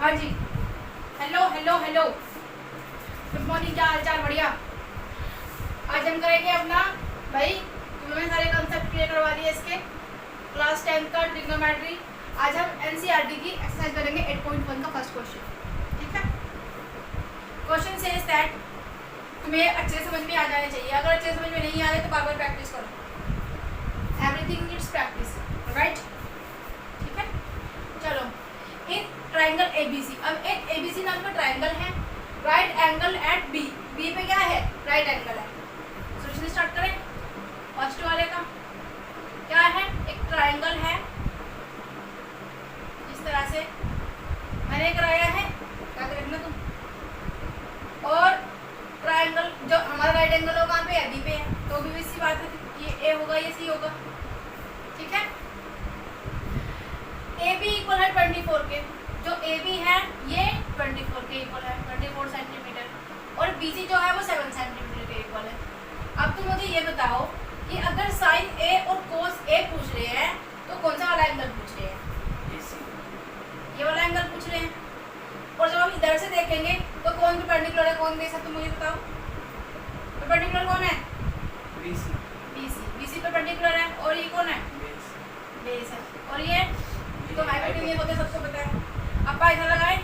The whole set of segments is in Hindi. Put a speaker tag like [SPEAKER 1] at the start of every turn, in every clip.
[SPEAKER 1] हाँ जी, hello hello hello, good morning, क्या हाल चाल? बढ़िया। आज हम करेंगे अपना, भाई तुम्हें सारे कंसेप्ट क्लियर करवा दिए इसके क्लास 10 का ट्रिग्नोमेट्री। आज हम एनसीईआरटी की एक्सरसाइज करेंगे 8.1 का फर्स्ट क्वेश्चन। ठीक है, क्वेश्चन सेज दैट, तुम्हें अच्छे समझ में आ जाने चाहिए। अगर अच्छे समझ में नहीं आ रहे तो बार बार प्रैक्टिस करो। Everything needs practice, right? ठीक है, चलो। इन ट्राइंगल एबीसी, अब एक एबीसी नाम का ट्राइंगल है, right angle at B, B पे क्या है? राइट एंगल है। सॉल्यूशन स्टार्ट करें। फर्स्ट वाले का क्या है? एक ट्राइंगल है, इस तरह से मैंने कराया है, क्या करेंगे तुम। और ट्राइंगल जो हमारा राइट एंगल होगा कहाँ पे है? बी पे है, तो भी इसी बात है, ये ए होगा, ये सी होगा। ठीक है, ए बी इक्वल है 24 के, जो ए बी है ये 24 के इक्वल है, 24 सेंटीमीटर, और बी सी जो है वो 7 सेंटीमीटर के इक्वल है। अब तुम मुझे ये बताओ कि अगर साइन ए और कोस ए पूछ रहे हैं तो कौन सा वाला एंगल पूछ रहे हैं? ये वाला एंगल पूछ रहे हैं। और जब हम इधर से देखेंगे तो कौन परपेंडिकुलर है, कौन बेस है? तुम मुझे बताओ, परपेंडिकुलर कौन है? बीसी। बीसी परपेंडिकुलर है, और ये कौन है? बेस है। और ये तो हाइपोटेन्यूज होते सबको पता है। अब पाइथागोरस लगाएं,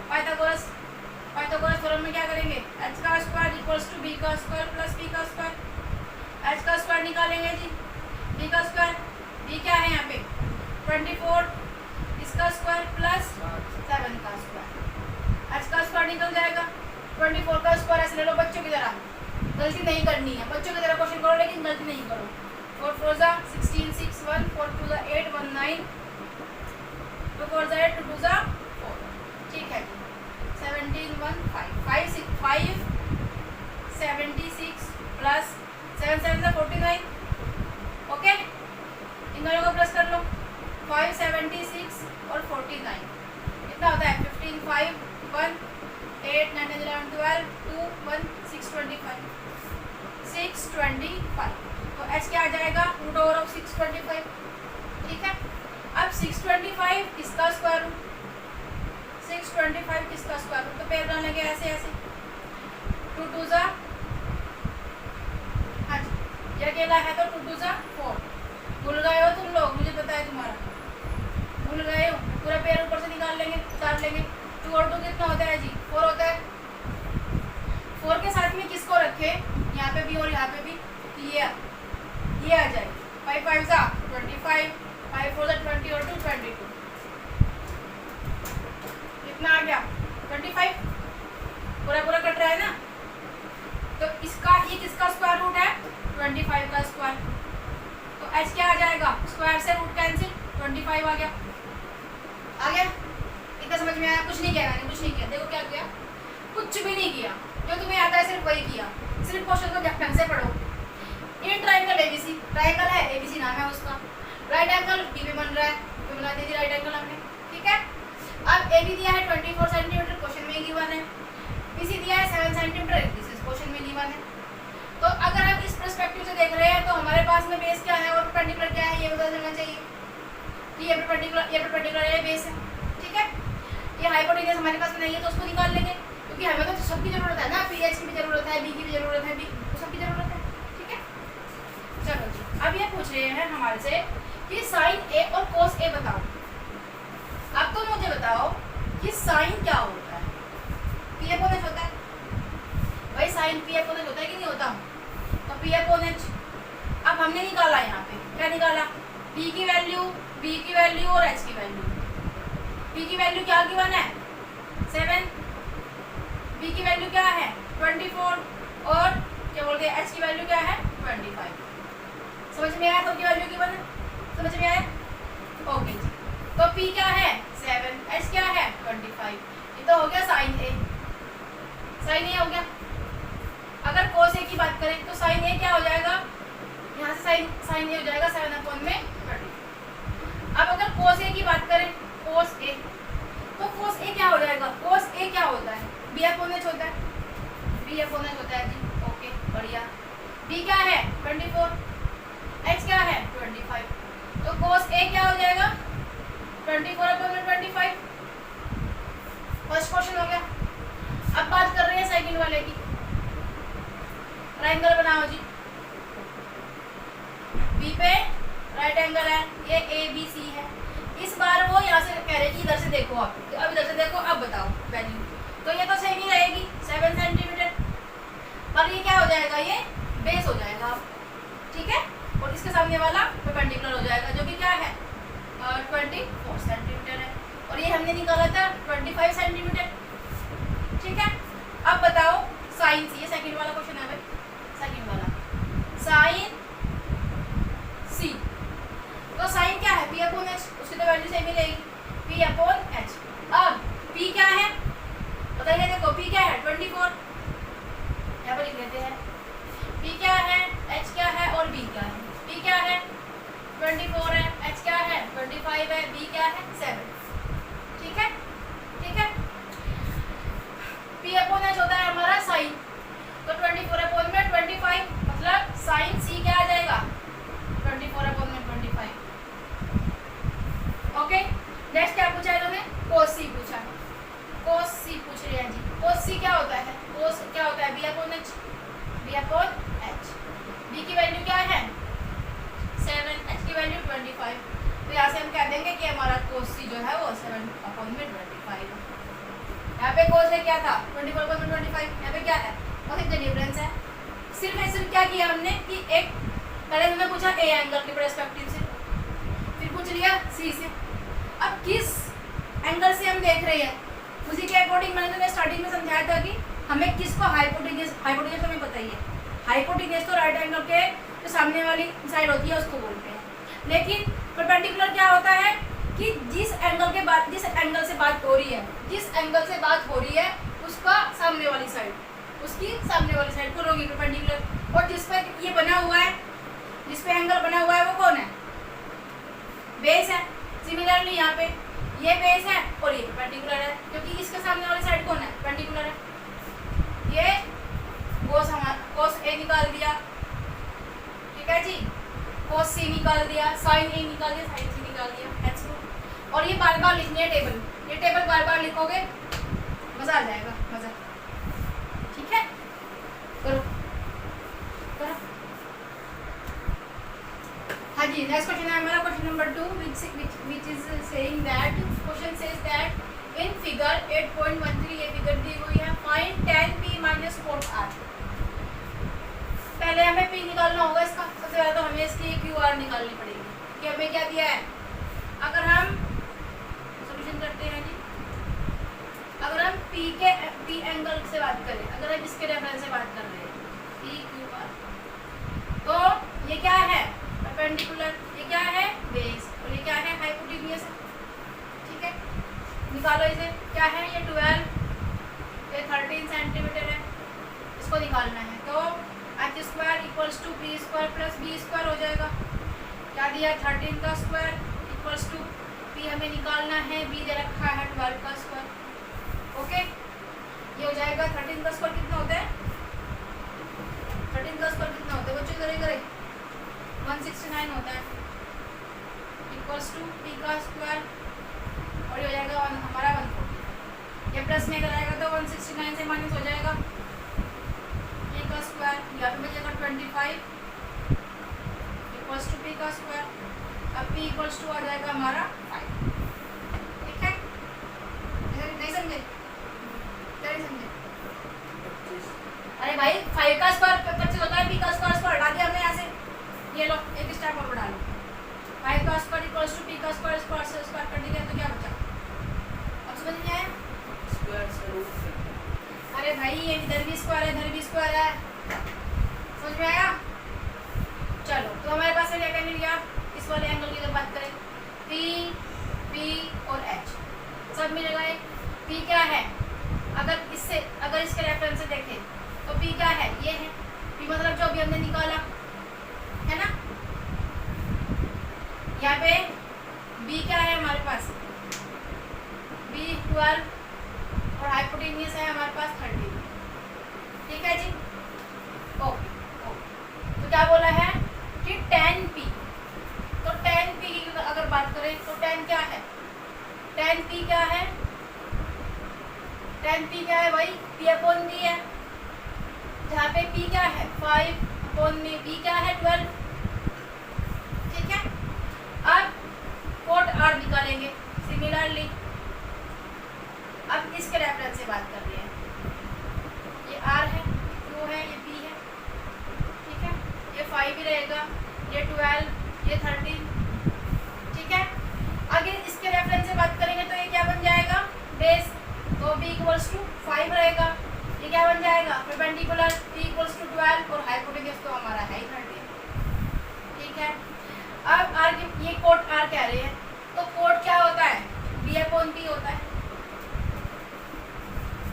[SPEAKER 1] पाइथागोरस थ्योरम में क्या करेंगे? h का स्क्वायर इक्वल्स टू b का स्क्वायर प्लस b का स्क्वायर। h का स्क्वायर निकालेंगे जी, b का स्क्वायर, b क्या है यहाँ पे? 24, इसका स्क्वायर प्लस 7 का स्क्वायर। h का स्क्वायर निकल जाएगा, 24 का स्क्वायर ऐसे ले लो बच्चों की तरह, गलती नहीं करनी है, बच्चों की तरह क्वेश्चन करो लेकिन गलती नहीं करो। 4 4 जा 16, 6 1, 4 2 जा 8, 1 9, 2 4 जा 8, 2 2 जा 4। ठीक है, 17 1 5 5 6 5 76 प्लस 7 7 जा 49। ओके, इन दोनों को प्लस कर लो, 5 76 और 49 कितना होता है? 15 5 1 8 9 10 11 12 2 1 625 625। तो h क्या आ जाएगा? Root over of 625। ठीक है, अब 625 किसका स्क्वायर रूट? 625 किसका स्क्वायर रूट? तो पेड़ डालेंगे ऐसे ऐसे, 2 2 जा, हाँ जी, ये अकेला है तो 2 2 जा 4। भूल गए हो तुम लोग, मुझे पता है तुम्हारा, भूल गए हो। पूरा पेड़ ऊपर से निकाल लेंगे, उतार लेंगे। 2 और 2 कितना होता है जी? 4 होता है। 4 के साथ में किसको रखे? यहाँ पे भी और यहाँ पे भी, ये आ जाएगी। 5 5 जा 25, 5 4 जा 20 और 2 22, कितना आ गया? 25। पूरा कट रहा है ना, तो इसका ये किसका स्क्वायर रूट है? 25 का स्क्वायर। तो h क्या आ जाएगा? स्क्वायर से रूट कैंसिल, 25 आ गया। इतना समझ में आया? कुछ नहीं किया मैंने, कुछ नहीं किया। देखो क्या किया, कुछ भी नहीं किया, जो तुम्हें आता है सिर्फ वही किया। सिर्फ क्वेश्चन को ढंग से पढ़ो। ये ट्राइंगल एबीसी, ट्राइंगल है, एबीसी नाम है उसका, राइट एंगल बी पे बन रहा है, तो बना दीजिए राइट एंगल हमने। ठीक है, अब ए बी दिया है 24 सेंटीमीटर, क्वेश्चन में गिवन है। बी सी दिया है 7 सेंटीमीटर, दिस इज क्वेश्चन में गिवन है। तो अगर आप इस पर्सपेक्टिव से देख रहे हैं तो हमारे पास में बेस क्या है और परपेंडिकुलर क्या है ये पता चलना चाहिए कि ये परपेंडिकुलर ये बेस है। ठीक है, ये हाइपोटेन्यूज हमारे पास में नहीं है तो उसको निकाल लेंगे, क्योंकि हमें तो सबकी जरूरत है ना, पीएच की भी जरूरत है, बी की भी जरूरत है, बी सबकी जरूरत है। ठीक है, चलो जी, अब ये पूछ रहे हैं हमारे से कि साइन ए और कोस ए बताओ। अब तो मुझे बताओ कि साइन क्या होता है? पी अपोन एच होता है भाई, साइन पी अपोन एच होता है कि नहीं होता? तो पी अपोन एच अब हमने निकाला, यहाँ पे क्या निकाला? पी की वैल्यू, बी की वैल्यू और एच की वैल्यू। पी की वैल्यू क्या गिवन है? 7, बी की वैल्यू क्या है? 24, और क्या बोलते हैं एच की वैल्यू क्या है? 25। समझ में आया? तो की वैल्यू गिवन है, समझ में आया? ओके जी, तो P क्या है? 7, H क्या है? 25। ये तो हो गया साइन ए, साइन ए हो गया। अगर कोस ए की बात करें तो साइन ए क्या हो जाएगा? यहाँ से साइन ए हो जाएगा 7/30। अब अगर कोस ए की बात करें, कोस ए, तो कोस ए क्या हो जाएगा? कोस ए क्या होता है? बी अपोन एच होता है, बी अपोन एच होता है जी। ओके, बढ़िया। बी क्या है? 24, एच क्या है? 25। तो कोस ए क्या हो जाएगा? 24/25। से कह रहे कि इधर से देखो आप, तो अब इधर से देखो, अब बताओ वैल्यू, तो ये तो सेम ही रहेगी 7 सेंटीमीटर, पर ये क्या हो जाएगा, ये बेस हो जाएगा, ठीक है, और इसके सामने वाला परपेंडिकुलर हो जाएगा जो कि क्या है 24 सेंटीमीटर है, और ये हमने निकाला था 25 सेंटीमीटर, ठीक है। अब बताओ साइन सी, ये सेकंड वाला क्वेश्चन है भाई, सेकंड वाला साइन सी, तो साइन क्या है, पी अपॉन एच, उसकी तो वैल्यू सेम ही रहेगी, पी अपॉन एच। अब पी क्या है बताइए, देखो पी क्या है 24, यहाँ पर लिख लेते हैं, पी क्या है, एच क्या है और बी क्या है, पी क्या है 24 है, एच क्या है 25 है, बी क्या है 7, ठीक है, ठीक है। पी अपॉन एच होता है हमारा साइन, तो 24 अपॉन में 25, मतलब साइन सी क्या आ जाएगा 24 अपॉन में 25, ओके। नेक्स्ट क्या पूछा है इन्होंने, कोस सी पूछा, कोस सी पूछ रहे हैं जी, कोस सी क्या होता है, कोस क्या होता है B upon H, B upon H, B की वैल्यू क्या है 7, एच की वैल्यू 25, तो यहाँ से हम कह देंगे कि हमारा कोस सी जो है वो 7 अपॉन में 25 है। यहाँ पे कोस में क्या था 24 अपॉन में 25, यहाँ पे क्या है, और इतना डिफरेंस है, सिर्फ क्या किया हमने कि एक पहले हमने पूछा ए एंगल के पर्सपेक्टिव से, फिर पूछ लिया सी से, अब किस एंगल से हम देख रहे हैं उसी के अकॉर्डिंग मैंने तुम्हें स्टार्टिंग में समझाया था कि हमें किसको हाइपोटेन्यूस, हाइपोटेन्यूस हमें पता ही है, हाइपोटेन्यूस तो राइट एंगल के जो सामने वाली साइड होती है उसको बोलते हैं, लेकिन परपेंडिकुलर क्या होता है कि जिस एंगल के बाद, जिस एंगल से बात हो रही है, जिस एंगल से बात हो रही है उसका सामने वाली साइड, उसकी सामने वाली साइड को होगी परपेंडिकुलर, और जिस पे ये बना हुआ है, जिस पे एंगल बना हुआ है वो कौन है, बेस है। सिमिलरली यहाँ पे ये बेस है और ये परपेंडिकुलर है, क्योंकि इसके सामने वाली साइड कौन है परपेंडिकुलर है, ये कोस हमारा कोस ए निकाल दिया, ठीक है जी, कोस सी निकाल दिया, साइन ए निकाल दिया, साइन सी निकाल दिया, एच को, और ये बार बार लिखनी है टेबल, ये टेबल बार बार लिखोगे मजा आ जाएगा, मजा, ठीक है, करो करो। हाँ जी, नेक्स्ट क्वेश्चन है हमारा question number 2, which is saying that question says that in figure 8.13 ये फिगर दी हुई है, find tan p minus cot r। पहले हमें p निकालना होगा इसका, सबसे पहले तो हमें इसकी QR निकालनी पड़ेगी कि हमें क्या दिया है। अगर हम सॉल्यूशन करते हैं जी, अगर हम p एंगल से बात करें, अगर हम इसके रेफरेंस से बात कर रहे हैं p q r, तो ये क्या है परपेंडिकुलर, ये क्या है बेस, और ये क्या है हाइपोटेन्यूस, ठीक है, निकालो इसे, क्या है ये 12, ये 13 सेंटीमीटर है, इसको निकालना है, तो H square equals to P square plus B square हो जाएगा, क्या दिया 13 का स्क्वायर इक्वल्स टू पी हमें निकालना है, बी दे रखा है 12 का स्क्वायर, ओके, ये हो जाएगा 13 का स्क्वायर कितना होता है, 13 का स्क्वायर कितना होता है बच्चों, करे 169 होता है, इक्वल्स टू पी का स्क्वायर, और ये हो जाएगा हमारा 140, ये प्लस में कराएगा तो 169 से माइनस हो जाएगा पी का स्क्वायर, यहाँ पे बचेगा 25 इक्वल्स टू पी का स्क्वायर, अब पी इक्वल्स टू आ जाएगा हमारा 5, ठीक है, नहीं समझे, नहीं समझे, अरे भाई 5 का स्क्वायर 25 होता है, पी का स्क्वायर हटा दिया हमने यहाँ से, ये लो एक स्टेप और बढ़ा लो, 5 का स्क्वायर इक्वल्स टू पी का स्क्वायर, स्क्वायर से स्क्वायर कर दिया तो क्या बचा, अब समझ में आया, स्क्वायर से रूट, अरे भाई ये इधर भी स्क्वायर है, इधर भी स्क्वायर है, समझ में आया। चलो तो हमारे पास क्या क्या मिल गया, इस वाले एंगल की अगर बात करें पी और एच सब मिल गए। पी क्या है, अगर इसके रेफरेंस से देखें तो पी क्या है, ये है पी, मतलब जो अभी हमने निकाला है ना, यहाँ पे बी क्या है हमारे पास, बी 12 और हाइपोटेन्यूस है हमारे पास 13, ठीक है जी, ओके तो क्या बोला है कि tan p, तो tan p की अगर बात करें तो tan क्या है, tan p क्या है, tan p क्या है भाई p अपॉन b है, जहाँ पे p क्या है 5 अपॉन में b क्या है 12, ठीक है। अब cot r निकालेंगे, सिमिलर 12, ये 13, ठीक है। अगर इसके रेफरेंस से बात करेंगे तो ये क्या बन जाएगा, बेस, तो b इक्वल्स टू 5 रहेगा। ये क्या बन जाएगा, परपेंडिकुलर p इक्वल्स टू 12 और हाइपोटेन्यूज तो हमारा है ही 13, ठीक है। अब r ये कोट r कह रहे हैं, तो कोट क्या होता है, b अपॉन p होता है,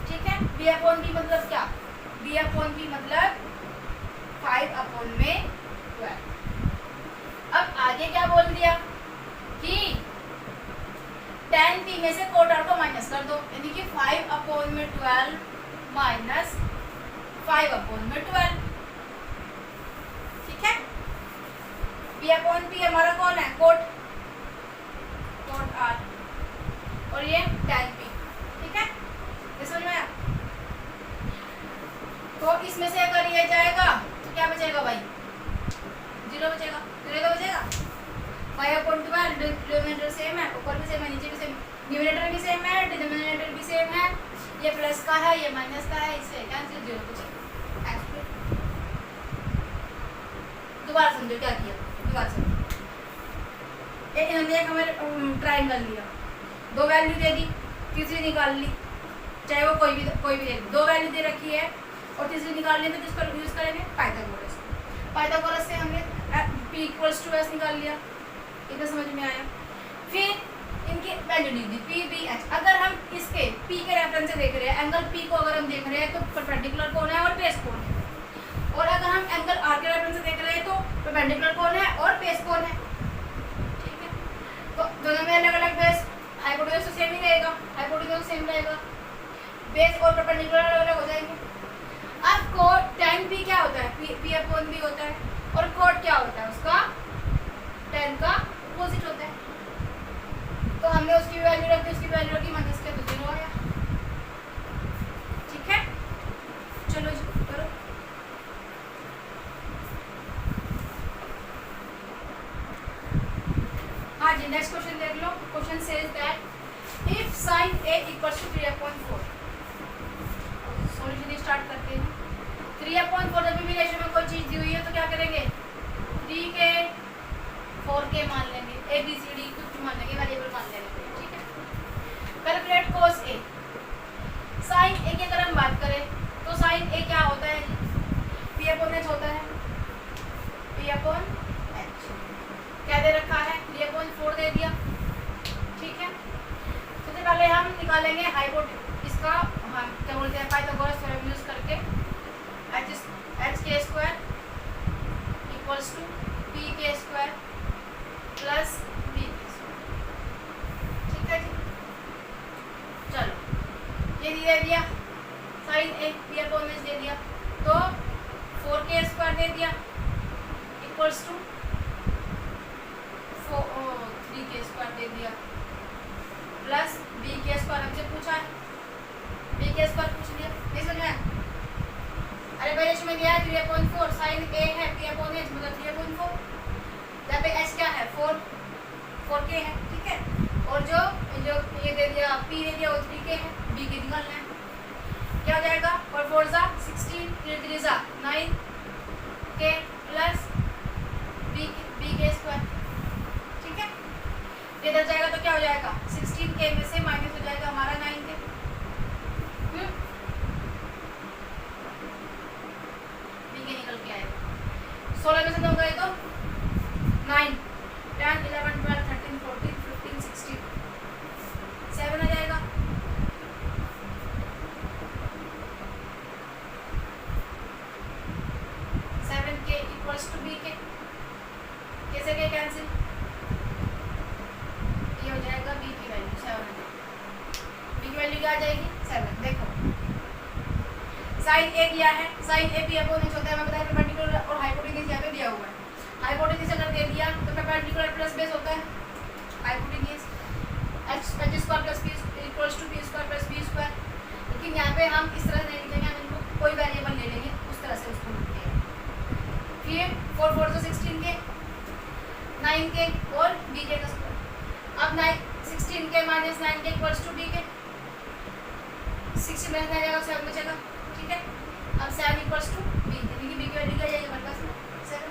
[SPEAKER 1] ठीक है। b अपॉन p मतलब क्या, b अपॉन p मतलब 5 अपॉन में 12। अब आगे क्या बोल दिया कि tan p में से कोट r को माइनस कर दो, यानी कि 5 अपॉन में 12 माइनस 5 अपॉन में 12, ठीक है। p अपॉन p हमारा कौन है, कोट r, और ये tan p, ठीक है। समझ में आया, तो इसमें से अगर ये जाएगा तो क्या बचेगा भाई, 0 बचेगा, 0 तो बचेगा। 5 अपॉन 12 डिनोमिनेटर सेम है, ऊपर भी सेम है, नीचे भी सेम, न्यूमरेटर भी सेम है, डिनोमिनेटर भी सेम है, ये प्लस का है, ये माइनस का है, इससे कैंसिल, 0 बचेगा। दोबारा समझो क्या किया, दोबारा समझो। इन्होंने एक हमें ट्राइंगल लिया, 2 वैल्यू दे दी, तीसरी निकाल ली, चाहे वो कोई भी दे दी, 2 वैल्यू दे रखी है और तीसरी निकाल ली, तो किसका यूज करेंगे, पाइथागोरस। पाइथागोरस से हमने p इक्वल्स टू s निकाल लिया, इतना समझ में आया। फिर इनकी वैल्यू दी p b h। अगर हम इसके p के रेफरेंस से देख रहे हैं, एंगल p को अगर हम देख रहे हैं तो परपेंडिकुलर कौन है और बेस कौन है, और अगर हम एंगल r के रेफरेंस से देख रहे हैं तो परपेंडिकुलर कौन है और बेस कौन है, ठीक है। तो दोनों में अलग अलग बेस, हाइपोटेन्यूज तो सेम ही रहेगा, हाइपोटेन्यूज सेम रहेगा, बेस और परपेंडिकुलर अलग अलग हो जाएंगे। अब कोट tan p क्या होता है, p अपॉन b होता है, और कोट क्या होता है, उसका tan का अपोजिट होता है। तो हमने उसकी वैल्यू रख दी, उसकी वैल्यू रखी, माइनस किया तो 0 आया, ठीक है। चलो जी करो। हाँ जी, नेक्स्ट क्वेश्चन देख लो। Question says that if sin a equals to 3/4, solution start करते हैं। 3/4 जब भी रेशियो में कोई चीज दी हुई है तो क्या करेंगे, 3 के 4 के मान लेंगे, a b c d कुछ मान लेंगे, वेरिएबल मान लेंगे, ठीक है। Calculate cos a। sin a की अगर हम बात करें तो sin a क्या होता है, p अपॉन h होता है, p अपॉन h क्या दे रखा है, 3/4 दे दिया, ठीक है। सबसे पहले हम निकालेंगे हाइपोटेन्यूज, इसका हम क्या बोलते हैं, पाइथागोरस थ्योरम यूज करके, h के स्क्वायर इक्वल्स टू p के स्क्वायर प्लस b के स्क्वायर, ठीक है जी। चलो ये दे दिया sin a, p upon h दे दिया, तो 4 के स्क्वायर दे दिया इक्वल्स टू 3 के स्क्वायर दे दिया प्लस b के स्क्वायर हमसे पूछा है, b के स्क्वायर पूछ लिया, नहीं समझ में। अरे भाई इसमें दिया है 3/4, sin a है p अपॉन h मतलब 3/4, यहाँ पे h क्या है 4 के है, ठीक है। और जो ये दे दिया p दे दिया वो 3 के है, b के निकालना है, क्या हो जाएगा, और 4 जा 16, 3 जा 9 के प्लस b के स्क्वायर, ठीक है। इधर जाएगा तो क्या हो जाएगा, 16 के में से माइनस हो जाएगा हमारा 9 के, निकल के आएगा। 16 में से 9 गए तो 9, 10, 11, 12, 13, 14, 15, 16, 7 आ जाएगा। के इक्वल्स टू b के, कैसे के कैंसिल, ये हो जाएगा b की वैल्यू 7 आ जाएगी, b की वैल्यू क्या आ जाएगी 7। देखो sin a दिया है, sin a p upon h होता है, मैं बताया परपेंडिकुलर और हाइपोटेन्यूज यहाँ पे दिया हुआ है। हाइपोटेन्यूज अगर दे दिया तो परपेंडिकुलर प्लस बेस होता है, hypotenuse h square plus p equals to p square plus b square. लेकिन यहाँ पे हम इस तरह नहीं लिखेंगे, हम इनको कोई वेरिएबल ले लेंगे, उस तरह से उसको लिखते हैं। फिर 4 4 तो 16 के, 9 के और b के का स्क्वायर। अब 16 के माइनस 9 के इक्वल्स टू b के, 16 माइनस जाएगा 7 बचेगा, ठीक है। अब 7 इक्वल्स टू b, यानी कि b की वैल्यू क्या जाएगी हमारे पास 7।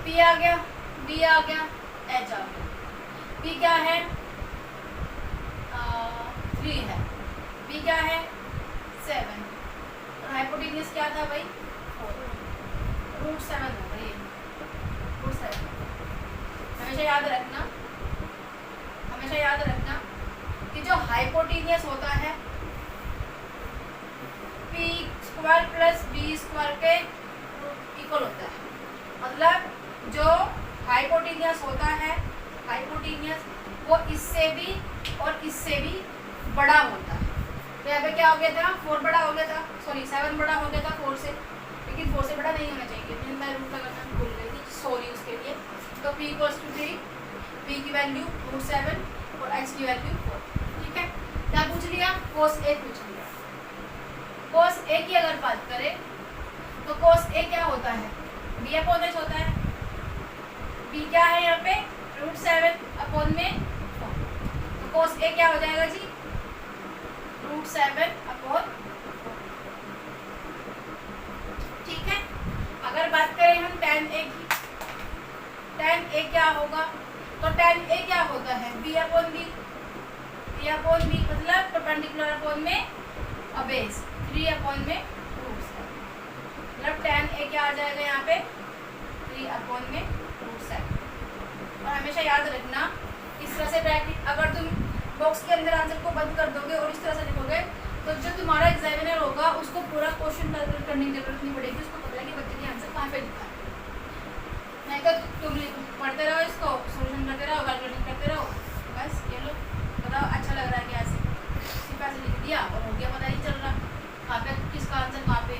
[SPEAKER 1] P आ गया, B आ गया, H आ गया। P क्या है? 3 है, B क्या है? 7, और हाइपोटेन्यूज क्या था भाई? 4, √7 होगा ये, √7। हमेशा याद रखना, हमेशा याद रखना कि जो हाइपोटेन्यूज होता है p² प्लस b² के इक्वल होता है। मतलब जो हाइपोटेन्यूज होता है, हाइपोटेन्यूज वो इससे भी और इससे भी बड़ा होता है। तो यहाँ पे क्या हो गया था? 4 बड़ा हो गया था, सॉरी 7 बड़ा हो गया था 4 से, लेकिन 4 से बड़ा नहीं होना चाहिए, मैं रूट लगाना भूल गई थी, सॉरी उसके लिए। तो p = 3, p की वैल्यू √7 और h की वैल्यू 4। ठीक है, क्या पूछ लिया? cos A पूछ लिया। cos A की अगर बात करें तो cos A क्या होता है? b/h होता है। b क्या है यहाँ पे? √7/4। तो cos A क्या हो जाएगा जी? √7/4। ठीक है, अगर बात करें हम tan A की, tan A क्या होगा? तो tan A क्या होता है? b/b, b/b मतलब परपेंडिकुलर अपॉन में बेस, 3/में √7। मतलब tan A क्या आ जाएगा यहाँ पे? 3/में √7। और हमेशा याद रखना, इस तरह से ब्रैकेट, अगर तुम बॉक्स के अंदर आंसर को बंद कर दोगे और इस तरह से लिखोगे तो जो तुम्हारा एग्जामिनर होगा उसको पूरा क्वेश्चन कैलकुलेट करने की जरूरत नहीं पड़ेगी, उसको पता है कि बच्चे ने आंसर कहाँ पे लिखा है। नहीं तो तुम पढ़ते रहो, इसको सोल्यूशन करते रहो, कैलकुलेशन करते रहो, बस ये लो बताओ अच्छा लग रहा है क्या? सिर्फ ऐसे लिख दिया और हो गया, पता नहीं चल रहा कहाँ पे किसका आंसर कहाँ पे।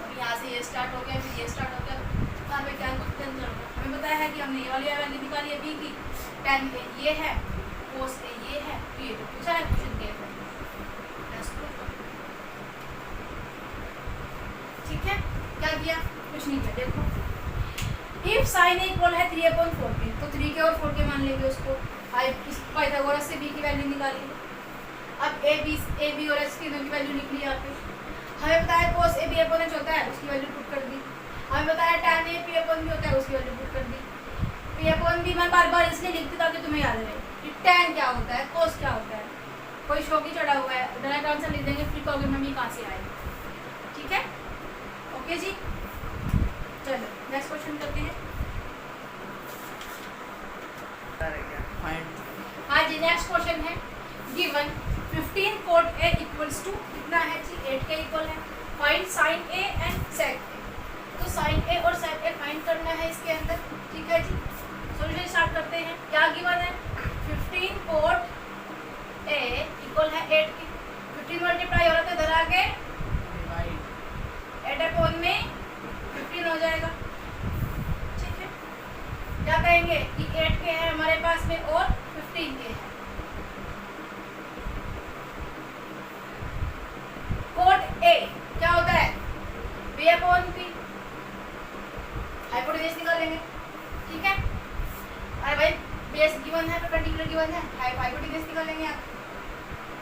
[SPEAKER 1] और यहाँ से ये स्टार्ट हो गया, फिर ये स्टार्ट हो गया, कहाँ पे क्या कुछ चल रहा है। हमें पता है कि हमने ये वाली वैल्यू निकाली है b की, tan A ये है, cos A ये है, तो ये तो पूछा है क्वेश्चन के अंदर। ठीक है, क्या किया? कुछ नहीं किया। देखो, इफ sin A इक्वल है 3/14, तो 3 के और 4 के मान लेंगे उसको। पाइथागोरस से b की वैल्यू निकाली। अब a b और h की वैल्यू निकली यहाँ पे। हमें पता है cos A b/h होता है, उसकी वैल्यू पुट कर दी। हमें पता है tan A p/b होता है, उसकी वैल्यू पुट कर दी। p/b मैं बार बार इसलिए लिखती ताकि तुम्हें याद रहे कि tan क्या होता है, cos क्या होता है। कोई शौकी चढ़ा हुआ है, डायरेक्ट आंसर लिख देंगे, फिर कहोगे मम्मी कहाँ से आए। ठीक है, ओके जी, चलो नेक्स्ट क्वेश्चन करते हैं। हाँ जी, नेक्स्ट क्वेश्चन है, given 15 cot A equals to कितना है जी? 8 के इक्वल है। Find sin A and sec A। तो sin A और sec A फाइंड करना है इसके अंदर। ठीक है जी, सॉल्यूशन स्टार्ट करते हैं। क्या गिवन है? 15 cot A इक्वल है 8 की। 15 मल्टीप्लाई हो रहा था इधर आके 8/में 15 हो जाएगा। ठीक है, क्या कहेंगे कि 8 के है हमारे पास में और 15 के है। cot A क्या होता है? b/p। हाइपोटेन्यूज निकालेंगे। ठीक है, अरे भाई बेस गिवन है, परपेंडिकुलर गिवन है, हाइपोटेन्यूज निकालेंगे आप।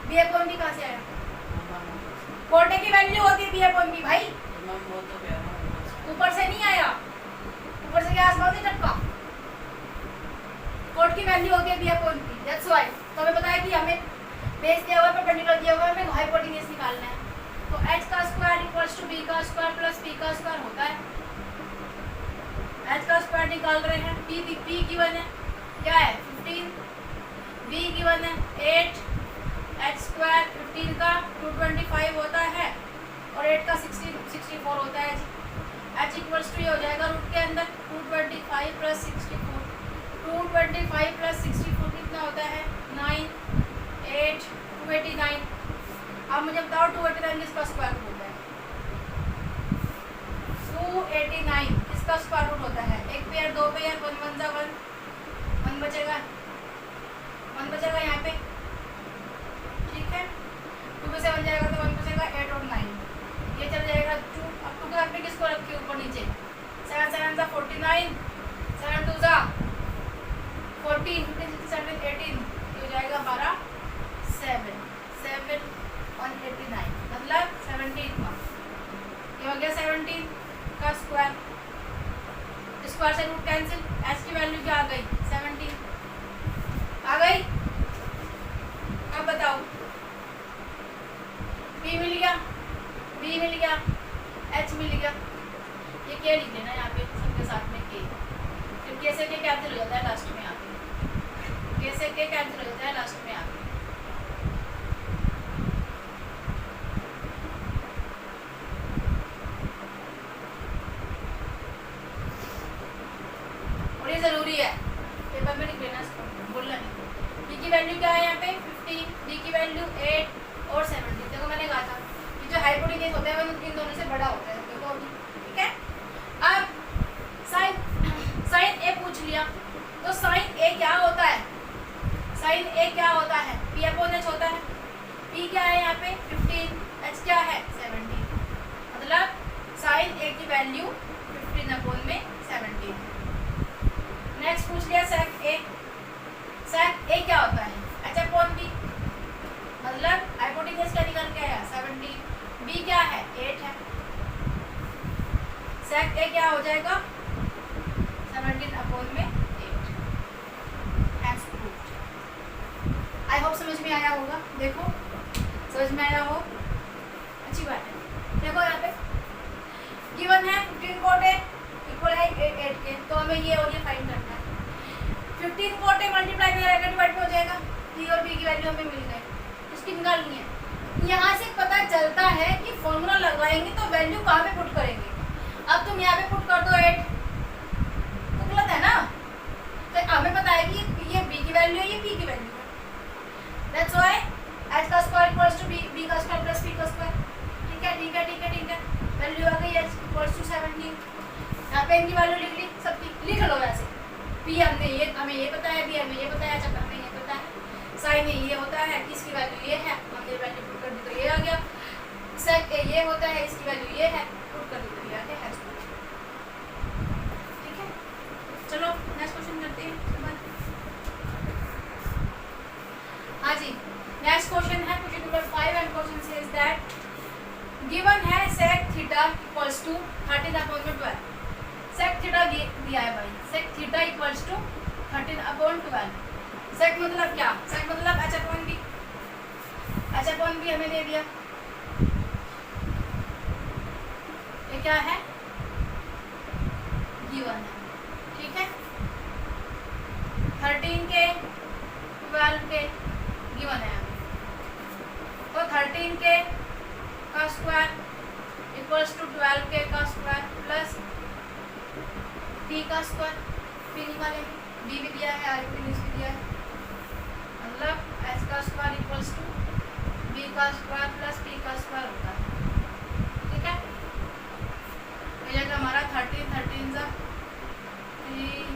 [SPEAKER 1] b/p कहाँ से आया? cot A की वैल्यू होती है b/p भाई, ऊपर से नहीं आया, ऊपर से क्या आसपास नहीं टपका। cot की वैल्यू होती है b/p, दैट्स व्हाई। तो हमें पता है कि हमें बेस दिया हुआ है, परपेंडिकुलर दिया हुआ है, हमें हाइपोटेन्यूज निकालना है। तो h का स्क्वायर इक्वल्स टू b का स्क्वायर प्लस p का स्क्वायर होता है। h का स्क्वायर निकाल रहे हैं, p गिवन है क्या है? 15, b गिवन है 8, h स्क्वायर 15 का 225 होता है और 8 का 64 होता है जी। h इक्वल्स टू ये हो जाएगा रूट के अंदर 225 प्लस 64। 225 प्लस 64 कितना होता है? 9, 8, 289। अब मुझे बताओ 289 किसका स्क्वायर रूट होता है? 289 किसका स्क्वायर रूट होता है? एक पेयर, दो पेयर, 1 1 जा 1, 1 बचेगा, 1 बचेगा यहाँ पे। ठीक है, 2 में से 1 जाएगा तो 1 बचेगा, 8 और 9 ये चल जाएगा। 2 अब 2 के आपने किसको रखे ऊपर नीचे? 7 7 जा 49, 7 2 जा 14, 15 16 17 18, ये हो जाएगा हमारा 7 7 और 89 मतलब 17 का। ये हो गया 17 का स्क्वायर। स्क्वायर से रूट कैंसिल, एच की वैल्यू क्या आ गई 17 आ गई। अब बताओ पी मिल गया, बी मिल गया, एच मिल गया, ये के लिख लेना यहाँ पे सबके साथ में के, फिर के से के कैंसिल हो जाता है लास्ट में आके, के से के कैंसिल हो जाता है लास्ट में आके। और ये जरूरी है पेपर में लिख लेना, इसको बोलना नहीं। बी की वैल्यू क्या है यहाँ पे 15, बी की वैल्यू 8 और 17। देखो मैंने कहा था कि जो हाइपोटेन्यूज होता है वो इन दोनों से बड़ा होता है, देखो अभी ठीक है। अब साइन ए पूछ लिया, तो साइन ए क्या होता है, साइन ए क्या होता है पी अपॉन एच होता है। पी क्या है यहाँ पे 15, एच क्या है 17, मतलब साइन ए की वैल्यू 15 अपॉन में 17। नेक्स्ट पूछ लिया सेक ए, सेक ए क्या होता है एच अपॉन बी, मतलब हाइपोटेन्यूज क्या निकल के आया 17, बी क्या है 8 है, सेक ए क्या हो जाएगा 17 अपॉन में 8। Hence proved. आई होप समझ में आया होगा, देखो समझ में आया हो, अच्छी बात है। देखो यहाँ पे गिवन है 15 कोट ए इक्वल है 8 के, तो हमें ये और ये फाइंड करना है। 15 कोट ए मल्टीप्लाई में रहेगा डिवाइड में हो जाएगा, पी और बी की वैल्यू हमें मिल गई, उसकी निकालनी है। यहाँ से पता चलता है कि फॉर्मूला लगाएंगे तो वैल्यू कहाँ पे पुट करेंगे। अब तुम यहाँ पे पुट कर दो 8, तो गलत है ना, तो हमें पता है कि ये बी की वैल्यू है, ये पी की वैल्यू है। दैट्स व्हाई एच का स्क्वायर इक्वल्स टू बी का स्क्वायर प्लस पी का स्क्वायर। ठीक है ठीक है ठीक है ठीक है, वैल्यू आ गई एच इक्वल्स टू 17। यहाँ पे इनकी वैल्यू लिख ली, सबकी लिख लो वैसे। पी हमने ये, हमें ये पता है, बी हमें ये पता है, जब हमें ये पता है, साइन ए ये होता है, इसकी वैल्यू ये है, हमने वैल्यू पुट कर दी तो ये आ गया। सेक ए ये होता है, इसकी वैल्यू ये है, पुट कर दी तो ये आ गया। ठीक है, चलो नेक्स्ट क्वेश्चन करते हैं। हाँ जी, नेक्स्ट क्वेश्चन है question number 5 and question says that given है sec theta equals to 13 upon 12। sec theta दिया है भाई, sec theta equals to 13 upon 12। sec मतलब क्या, sec मतलब h upon b, h upon b हमें दे दिया, ये क्या है गिवन है। ठीक है, 13 के 12 के गिवन है हमें, तो 13 के का स्क्वायर इक्वल्स टू 12 के का स्क्वायर प्लस p का स्क्वायर, p निकालेंगे, b भी दिया है, r भी दिया है, मतलब h का स्क्वायर इक्वल्स टू b का स्क्वायर प्लस p का स्क्वायर होता है। ठीक है, हो जाएगा हमारा 13 13 जा 3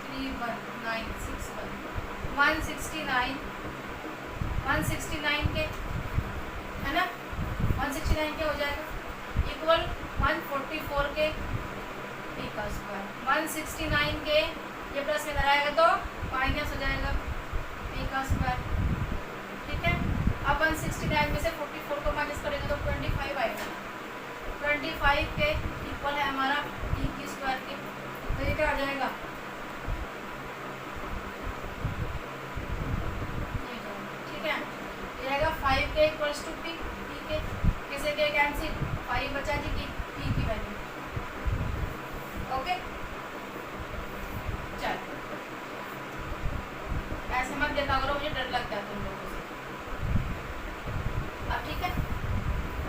[SPEAKER 1] 3 1 9 6 1 169 के है ना, 169 के हो जाएगा इक्वल 144 के p का स्क्वायर, 169 के ये प्लस में लगाएगा तो माइनस हो जाएगा p का स्क्वायर। ठीक है, अब 169 में से 44 को माइनस करेंगे तो 25 आएगा, 25 के इक्वल है हमारा p की स्क्वायर के, तो ये क्या आ जाएगा, ठीक है, ये आएगा 5 के इक्वल्स टू p, के किसे के कैंसिल, 5 बचा जी की p की वैल्यू। ओके, चल ऐसे मत देखा करो, मुझे डर लगता है तुम लोगों से। अब ठीक है,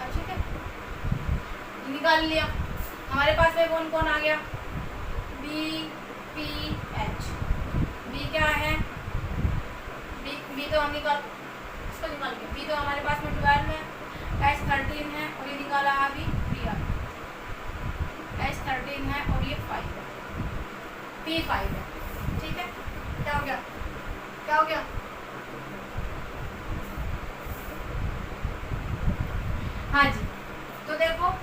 [SPEAKER 1] अब ठीक है, निकाल लिया। हमारे पास में कौन कौन आ गया, b p h। b क्या है, b तो हम निकाल, इसको निकाल के, b तो हमारे पास में 12 है, h 13 है और ये निकाला अभी 3 h 13 है और ये 5 है, p 5 है। ठीक है, क्या हो गया, क्या हो गया, हाँ जी, तो देखो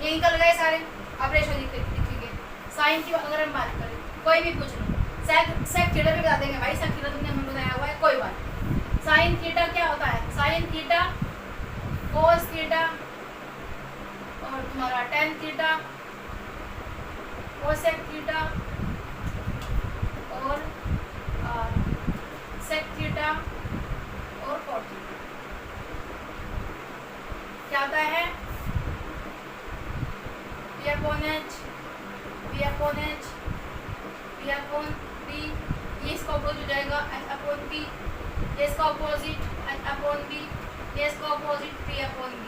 [SPEAKER 1] ये निकल गए सारे। अब रेशो लिखेंगे, साइन की अगर हम बात करें, कोई भी पूछ लो, सेक थीटा भी बता देंगे भाई, सेक थीटा तुमने हमें बताया हुआ है, कोई बात। साइन थीटा क्या होता है, साइन थीटा कोस थीटा और तुम्हारा टेन थीटा कोसेक थीटा और सेक थीटा और कॉट थीटा क्या आता है? P upon H, P upon H, P upon P, ये इसका अपोजिट हो जाएगा H अपॉन P, ये इसका अपोजिट H अपॉन B, ये इसका opposite P upon B,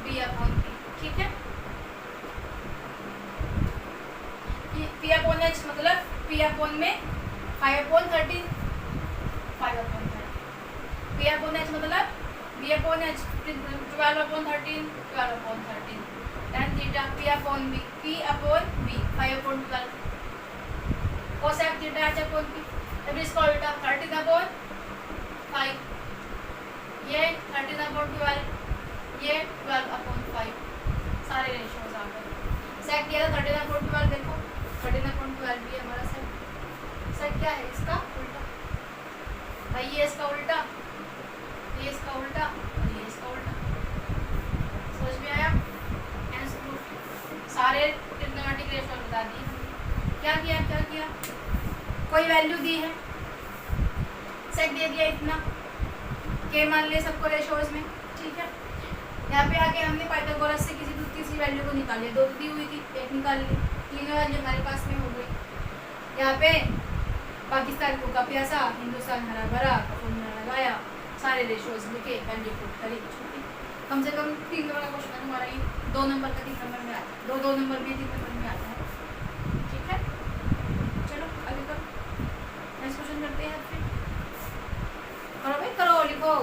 [SPEAKER 1] B upon P, ठीक है। P अपॉन H मतलब P अपॉन में 5 upon 13, 5 upon 13, P upon H मतलब B upon H 12 upon 13, 12 upon 13, tan theta P upon B, P upon B 5 upon 12, cosec theta H upon P, अब इसका उल्टा 13 अपॉन 5, ये 13 अपॉन 12, ये 12 अपॉन 5, सारे रेशियोज आ गए। सेक किया था 13 अपॉन 12, देखो 13 अपॉन 12 भी हमारा सेक, सेक क्या है? इसका उल्टा भाई, ये इसका उल्टा, ये इसका उल्टा और ये इसका उल्टा, समझ में आया? सारे ट्रिग्नोमेट्रिक रेशियो बता दिए। क्या किया, क्या किया? कोई वैल्यू दी है, सेक दे दिया इतना, के मान लिए सबको रेशियोज में, ठीक है। यहाँ पे आके हमने पाइथागोरस से किसी तीसरी वैल्यू को निकाल लिया, 2 दी हुई थी, 1 निकाल ली, 3 वैल्यू हमारे पास में हो गई। यहाँ पे पाकिस्तान को का प्यासा, हिंदुस्तान हरा भरा, लगाया, सारे रेशियोज लिखे, वैल्यू पुट करी, छुट्टी। कम से कम 3 नंबर का क्वेश्चन हमारा ये 2 नंबर का 3 नंबर में आता है, 2 नंबर में 3 नंबर में आता है, ठीक है। चलो आगे करो, नेक्स्ट क्वेश्चन करते हैं फिर। करो भाई करो, लिखो।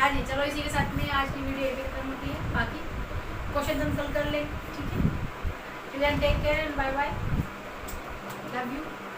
[SPEAKER 1] हाँ जी, चलो इसी के साथ में आज की वीडियो यही खत्म होती है। बाकी क्वेश्चन हम कल कर लें, ठीक है। Take care and bye bye, love you.